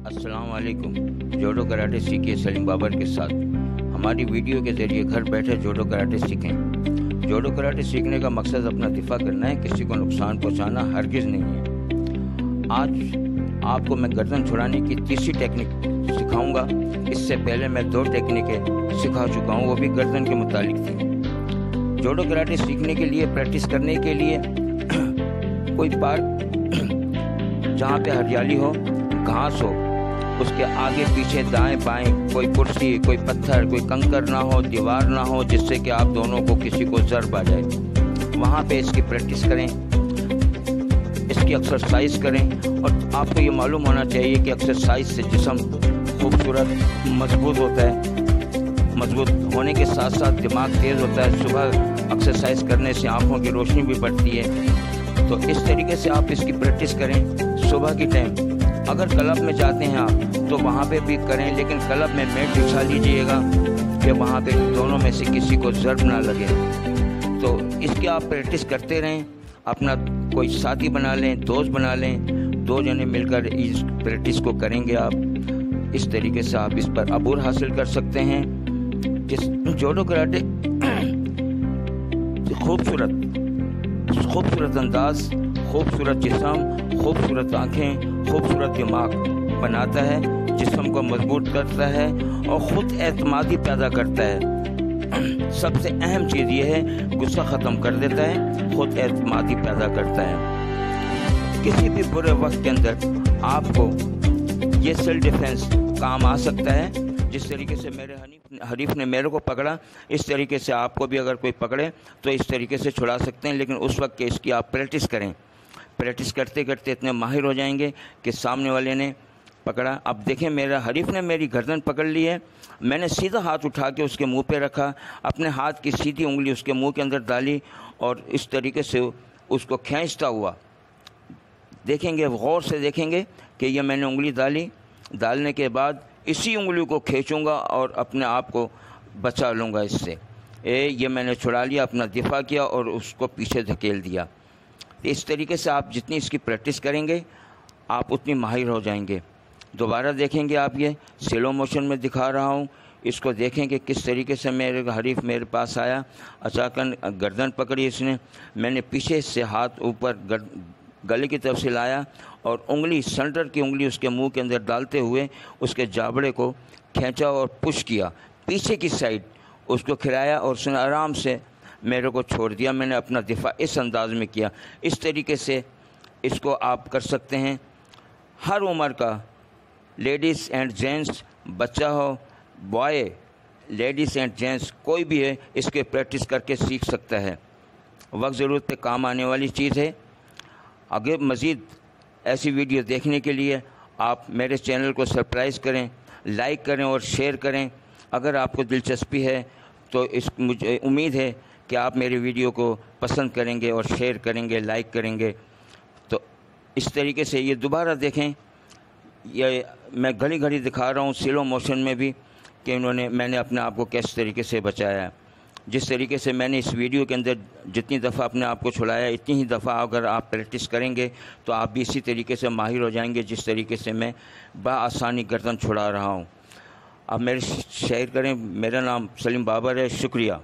अस्सलाम वालेकुम। जोडो कराटे सीखिए सलीम बाबर के साथ। हमारी वीडियो के ज़रिए घर बैठे जोडो कराटे सीखें। जोडो कराटे सीखने का मकसद अपना दिफा करना है, किसी को नुकसान पहुंचाना हरगिज़ नहीं है। आज आपको मैं गर्दन छुड़ाने की तीसरी टेक्निक सिखाऊंगा। इससे पहले मैं 2 टेक्निकें सिखा चुका हूं, वो भी गर्दन के मुतालिक थी। जोडो कराटे सीखने के लिए, प्रैक्टिस करने के लिए कोई पार्क जहाँ पे हरियाली हो, घास हो, उसके आगे पीछे दाएं बाएं कोई कुर्सी, कोई पत्थर, कोई कंकर ना हो, दीवार ना हो, जिससे कि आप दोनों को किसी को ज़र्ब आ जाए। वहाँ पे इसकी प्रैक्टिस करें, इसकी एक्सरसाइज करें। और आपको ये मालूम होना चाहिए कि एक्सरसाइज से जिस्म खूबसूरत मजबूत होता है। मजबूत होने के साथ साथ दिमाग तेज़ होता है। सुबह एक्सरसाइज करने से आँखों की रोशनी भी बढ़ती है। तो इस तरीके से आप इसकी प्रैक्टिस करें सुबह की टाइम। अगर क्लब में जाते हैं आप तो वहाँ पे भी करें, लेकिन क्लब में मैट बिछा लीजिएगा कि वहाँ पे दोनों में से किसी को ज़र्ब ना लगे। तो इसकी आप प्रैक्टिस करते रहें। अपना कोई साथी बना लें, दोस्त बना लें, 2 जने मिलकर इस प्रैक्टिस को करेंगे आप। इस तरीके से आप इस पर अबूर हासिल कर सकते हैं। जिस जोडो कराटे खूबसूरत अंदाज, खूबसूरत जिस्म, खूबसूरत आँखें, खूबसूरत दिमाग बनाता है, जिस्म को मजबूत करता है और ख़ुद एतमादी पैदा करता है। सबसे अहम चीज़ ये है, गुस्सा ख़त्म कर देता है, ख़ुद एतमादी पैदा करता है। किसी भी बुरे वक्त के अंदर आपको ये सेल्फ डिफेंस काम आ सकता है। जिस तरीके से मेरे हरीफ ने मेरे को पकड़ा, इस तरीके से आपको भी अगर कोई पकड़े तो इस तरीके से छुड़ा सकते हैं। लेकिन उस वक्त के इसकी आप प्रैक्टिस करें। प्रैक्टिस करते करते इतने माहिर हो जाएंगे कि सामने वाले ने पकड़ा। अब देखें, मेरा हरीफ ने मेरी गर्दन पकड़ ली है। मैंने सीधा हाथ उठा के उसके मुंह पे रखा, अपने हाथ की सीधी उंगली उसके मुंह के अंदर डाली और इस तरीके से उसको खींचता हुआ देखेंगे, गौर से देखेंगे कि ये मैंने उंगली डाली। डालने के बाद इसी उंगली को खींचूंगा और अपने आप को बचा लूँगा इससे। ये मैंने छुड़ा लिया, अपना दिफा किया और उसको पीछे धकेल दिया। इस तरीके से आप जितनी इसकी प्रैक्टिस करेंगे आप उतनी माहिर हो जाएंगे। दोबारा देखेंगे आप, ये स्लो मोशन में दिखा रहा हूँ, इसको देखें कि किस तरीके से मेरे हरीफ मेरे पास आया। अचानक गर्दन पकड़ी इसने, मैंने पीछे से हाथ ऊपर गले की तरफ से लाया और उंगली, सेंटर की उंगली उसके मुंह के अंदर डालते हुए उसके जाबड़े को खींचा और पुश किया, पीछे की साइड उसको खिलाया और उसने आराम से मेरे को छोड़ दिया। मैंने अपना दिफा इस अंदाज में किया। इस तरीके से इसको आप कर सकते हैं। हर उम्र का, लेडीज़ एंड जेंट्स, बच्चा हो, बॉय, लेडीज़ एंड जेंट्स, कोई भी है, इसके प्रैक्टिस करके सीख सकता है। वक्त ज़रूरत पे काम आने वाली चीज़ है। आगे मज़ीद ऐसी वीडियो देखने के लिए आप मेरे चैनल को सब्सक्राइब करें, लाइक करें और शेयर करें। अगर आपको दिलचस्पी है तो मुझे उम्मीद है कि आप मेरी वीडियो को पसंद करेंगे और शेयर करेंगे, लाइक करेंगे। तो इस तरीके से ये दोबारा देखें, ये मैं घड़ी घड़ी दिखा रहा हूँ स्लो मोशन में भी कि मैंने अपने आप को किस तरीके से बचाया है। जिस तरीके से मैंने इस वीडियो के अंदर जितनी दफ़ा अपने आप को छुड़ाया, इतनी ही दफ़ा अगर आप प्रैक्टिस करेंगे तो आप भी इसी तरीके से माहिर हो जाएंगे जिस तरीके से मैं बआसानी गर्दन छुड़ा रहा हूँ। अब मेरे शेयर करें। मेरा नाम सलीम बाबर है। शुक्रिया।